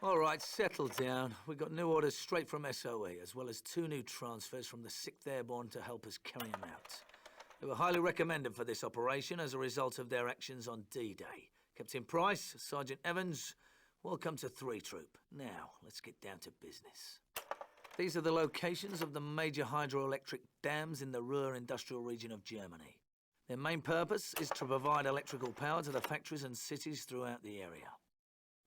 All right, settle down. We got new orders straight from SOE, as well as 2 new transfers from the 6th Airborne to help us carry them out. They were highly recommended for this operation as a result of their actions on D-Day. Captain Price, Sergeant Evans, welcome to 3 Troop. Now, let's get down to business. These are the locations of the major hydroelectric dams in the Ruhr industrial region of Germany. Their main purpose is to provide electrical power to the factories and cities throughout the area.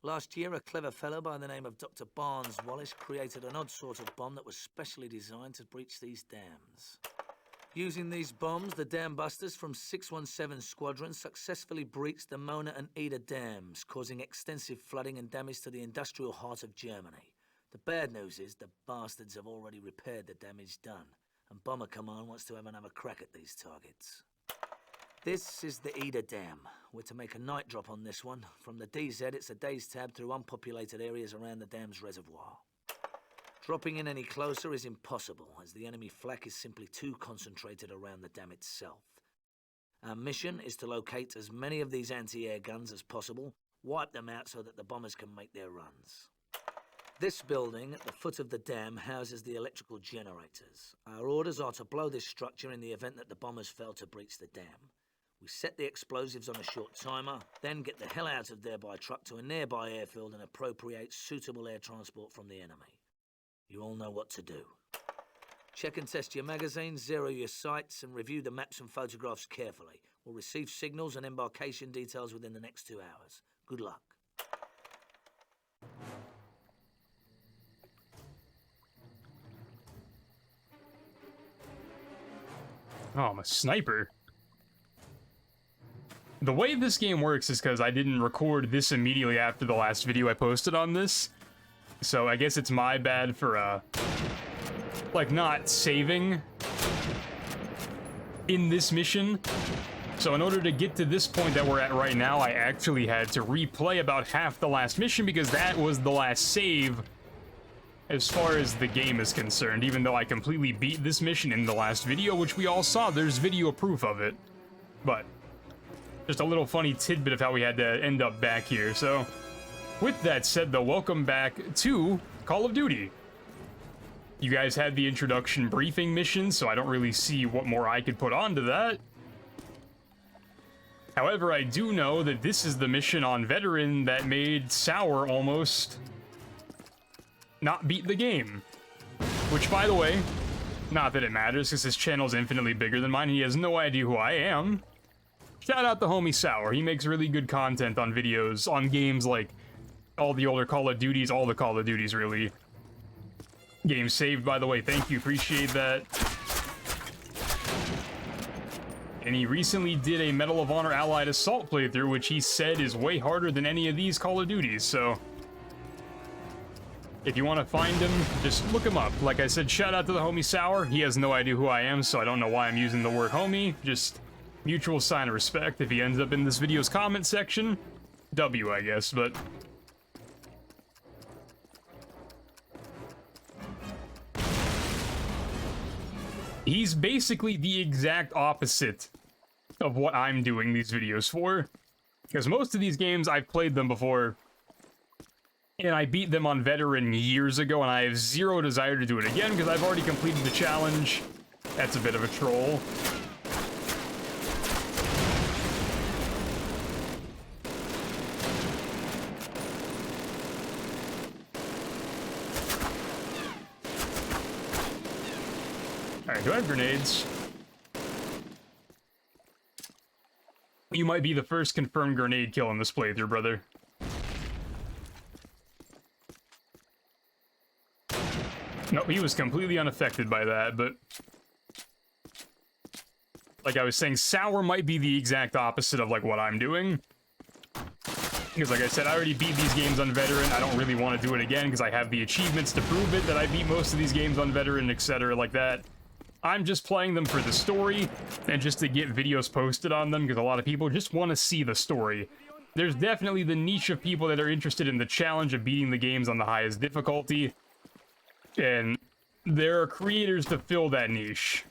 Last year, a clever fellow by the name of Dr. Barnes Wallace created an odd sort of bomb that was specially designed to breach these dams. Using these bombs, the dam busters from 617 Squadron successfully breached the Mona and Eder dams, causing extensive flooding and damage to the industrial heart of Germany. The bad news is the bastards have already repaired the damage done, and Bomber Command wants to have another crack at these targets. This is the Eder Dam. We're to make a night drop on this one. From the DZ, it's a day's tab through unpopulated areas around the dam's reservoir. Dropping in any closer is impossible, as the enemy flak is simply too concentrated around the dam itself. Our mission is to locate as many of these anti-air guns as possible, wipe them out so that the bombers can make their runs. This building at the foot of the dam houses the electrical generators. Our orders are to blow this structure in the event that the bombers fail to breach the dam. We set the explosives on a short timer, then get the hell out of there by truck to a nearby airfield and appropriate suitable air transport from the enemy. You all know what to do. Check and test your magazines, zero your sights, and review the maps and photographs carefully. We'll receive signals and embarkation details within the next 2 hours. Good luck. Oh, I'm a sniper. The way this game works is because I didn't record this immediately after the last video I posted on this. So I guess it's my bad for, like, not saving in this mission. So in order to get to this point that we're at right now, I actually had to replay about half the last mission because that was the last save as far as the game is concerned, even though I completely beat this mission in the last video, which we all saw. There's video proof of it. But just a little funny tidbit of how we had to end up back here. So with that said, though, welcome back to Call of Duty. You guys had the introduction briefing mission, so I don't really see what more I could put onto that. However, I do know that this is the mission on Veteran that made Sour almost not beat the game. Which, by the way, not that it matters, because his channel's infinitely bigger than mine, and he has no idea who I am. Shout out the homie Sour. He makes really good content on videos, on games like all the older Call of Duties, all the Call of Duties, really. Game saved, by the way. Thank you. Appreciate that. And he recently did a Medal of Honor Allied Assault playthrough, which he said is way harder than any of these Call of Duties, so if you want to find him, just look him up. Like I said, shout out to the homie Sour. He has no idea who I am, so I don't know why I'm using the word homie. Just mutual sign of respect. If he ends up in this video's comment section, W, I guess, but he's basically the exact opposite of what I'm doing these videos for. Because most of these games, I've played them before, and I beat them on Veteran years ago, and I have zero desire to do it again, because I've already completed the challenge. That's a bit of a troll. Alright, do I have grenades? You might be the first confirmed grenade kill in this playthrough, brother. Nope, he was completely unaffected by that, but like I was saying, Sour might be the exact opposite of like what I'm doing. Because like I said, I already beat these games on Veteran. I don't really want to do it again because I have the achievements to prove it, that I beat most of these games on Veteran, etc. like that. I'm just playing them for the story and just to get videos posted on them because a lot of people just want to see the story. There's definitely the niche of people that are interested in the challenge of beating the games on the highest difficulty. And there are creators to fill that niche.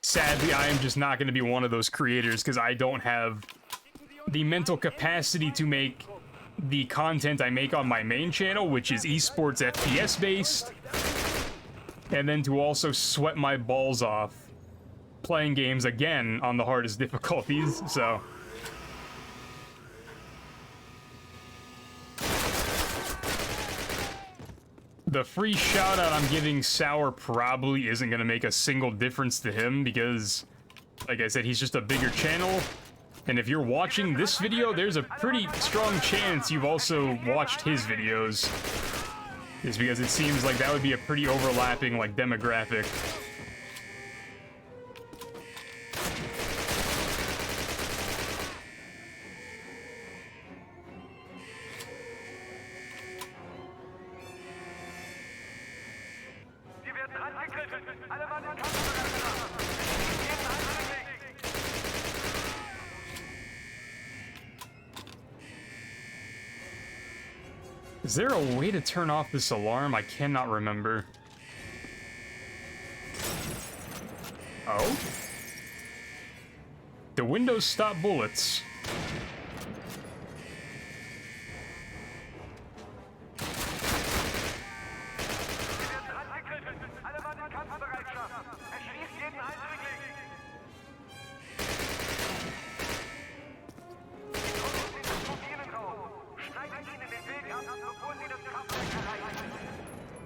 sadly, I am just not going to be one of those creators because I don't have the mental capacity to make the content I make on my main channel, which is esports FPS based, and then to also sweat my balls off playing games again on the hardest difficulties, so... The free shout-out I'm giving Sour probably isn't going to make a single difference to him because, like I said, he's just a bigger channel. And if you're watching this video, there's a pretty strong chance you've also watched his videos. Just because it seems like that would be a pretty overlapping, like, demographic. Is there a way to turn off this alarm? I cannot remember. Oh? The windows stop bullets.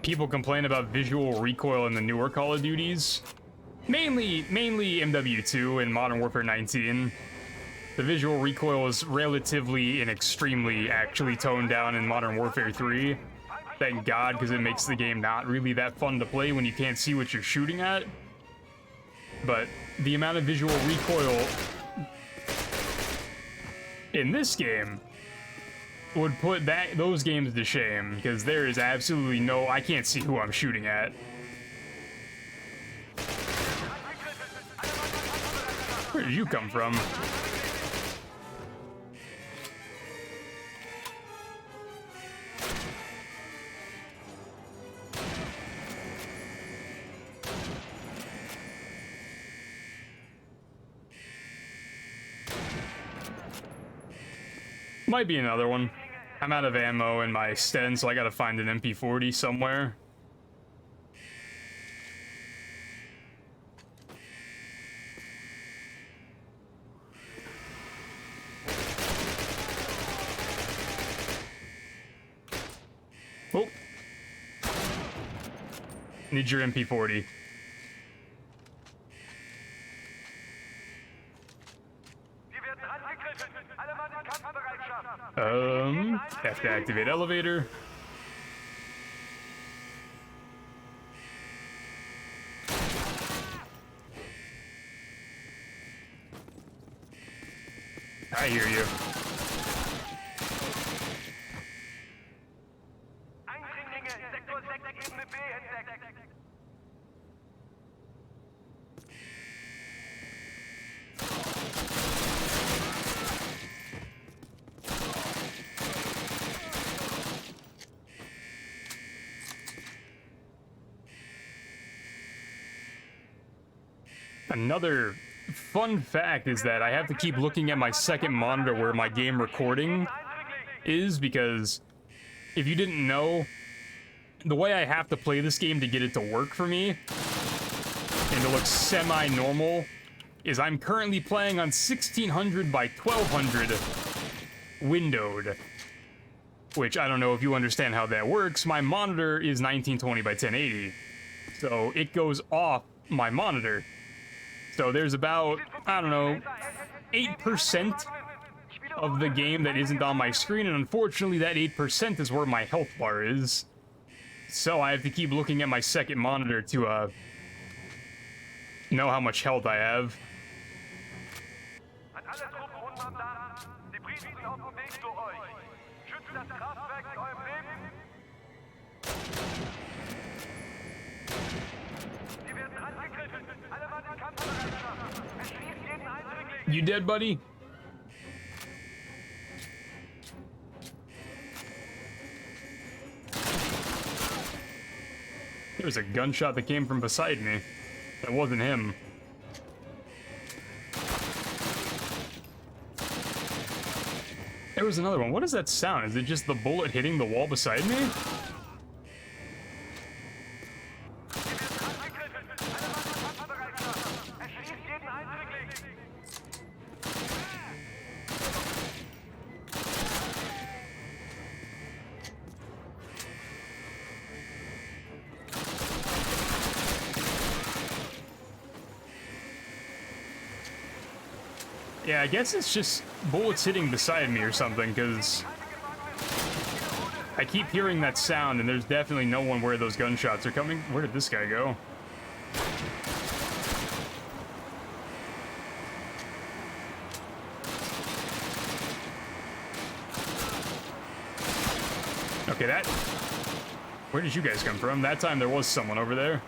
People complain about visual recoil in the newer Call of Duties. Mainly MW2 and Modern Warfare 19. The visual recoil is relatively and extremely actually toned down in Modern Warfare 3. Thank God, because it makes the game not really that fun to play when you can't see what you're shooting at. But the amount of visual recoil in this game would put those games to shame, because there is absolutely no... I can't see who I'm shooting at. Where did you come from? Might be another one. I'm out of ammo in my Sten, so I gotta find an MP40 somewhere. Oh. Need your MP40. Have to activate elevator. I hear you. Another fun fact is that I have to keep looking at my second monitor where my game recording is, because if you didn't know, the way I have to play this game to get it to work for me and to look semi-normal is I'm currently playing on 1600 by 1200 windowed, which I don't know if you understand how that works. My monitor is 1920 by 1080, so it goes off my monitor. So there's about, I don't know, 8% of the game that isn't on my screen, and unfortunately that 8% is where my health bar is. So I have to keep looking at my second monitor to know how much health I have. You dead, buddy? There was a gunshot that came from beside me. That wasn't him. There was another one. What is that sound? Is it just the bullet hitting the wall beside me? Yeah, I guess it's just bullets hitting beside me or something, because I keep hearing that sound, and there's definitely no one where those gunshots are coming. Where did this guy go? Okay, that... Where did you guys come from? That time there was someone over there.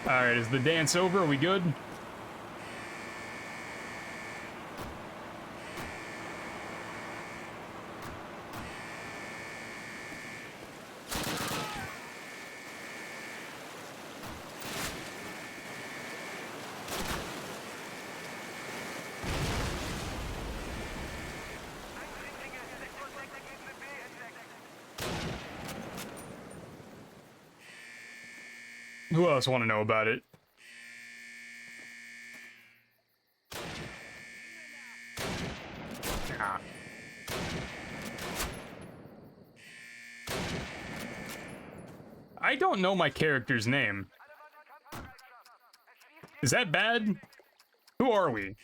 Alright, is the dance over? Are we good? Who else want to know about it? Ah. I don't know my character's name. Is that bad? Who are we?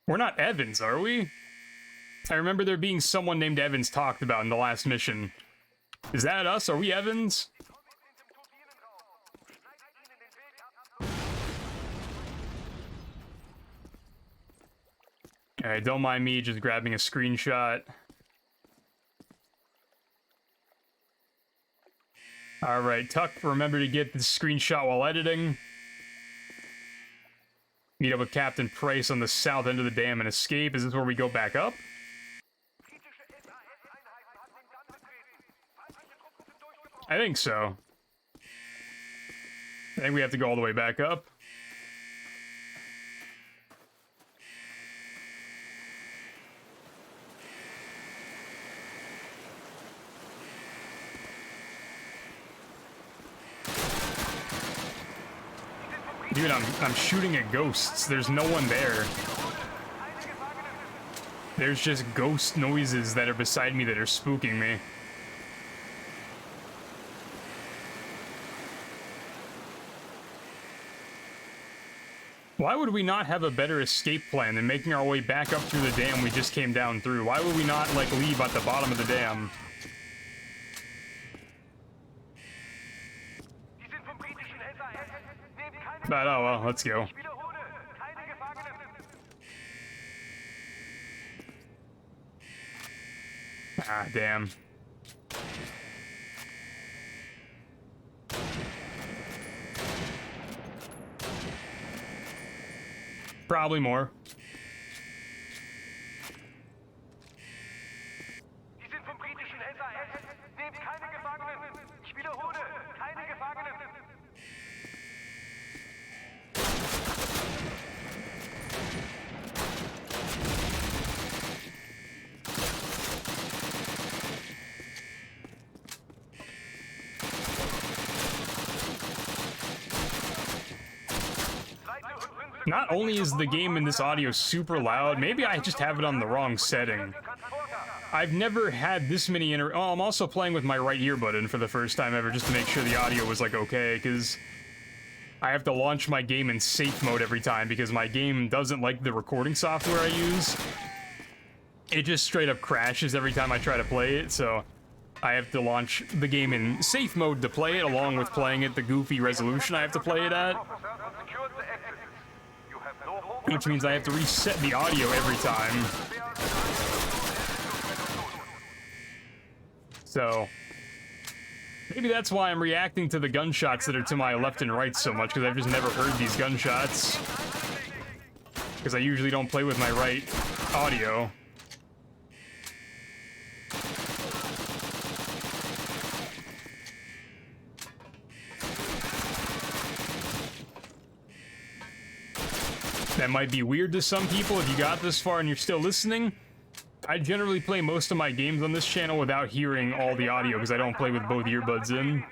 We're not Evans, are we? I remember there being someone named Evans talked about in the last mission. Is that us? Are we Evans? Alright, don't mind me just grabbing a screenshot. Alright, Tuck, remember to get the screenshot while editing. Meet up with Captain Price on the south end of the dam and escape. Is this where we go back up? I think so. I think we have to go all the way back up. Dude, I'm shooting at ghosts. There's no one there. There's just ghost noises that are beside me that are spooking me. Why would we not have a better escape plan than making our way back up through the dam we just came down through? Why would we not, like, leave at the bottom of the dam? But, oh well, let's go. Ah, damn. Probably more. Not only is the game in this audio super loud, maybe I just have it on the wrong setting. I've never had this many Oh, I'm also playing with my right earbud in for the first time ever just to make sure the audio was, like, okay, because I have to launch my game in safe mode every time because my game doesn't like the recording software I use. It just straight up crashes every time I try to play it, so I have to launch the game in safe mode to play it, along with playing it the goofy resolution I have to play it at. Which means I have to reset the audio every time. So, maybe that's why I'm reacting to the gunshots that are to my left and right so much, because I've just never heard these gunshots. because I usually don't play with my right audio. That might be weird to some people if you got this far and you're still listening. I generally play most of my games on this channel without hearing all the audio because I don't play with both earbuds in.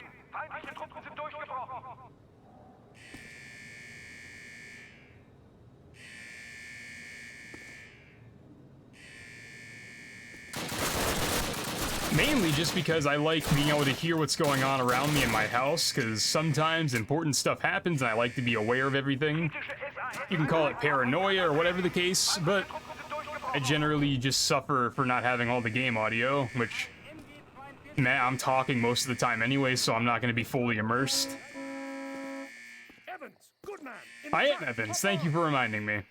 Mainly just because I like being able to hear what's going on around me in my house, because sometimes important stuff happens and I like to be aware of everything. You can call it paranoia or whatever the case, but I generally just suffer for not having all the game audio, which, man, I'm talking most of the time anyway, so I'm not going to be fully immersed. Evans, good man. I am Evans, thank you for reminding me.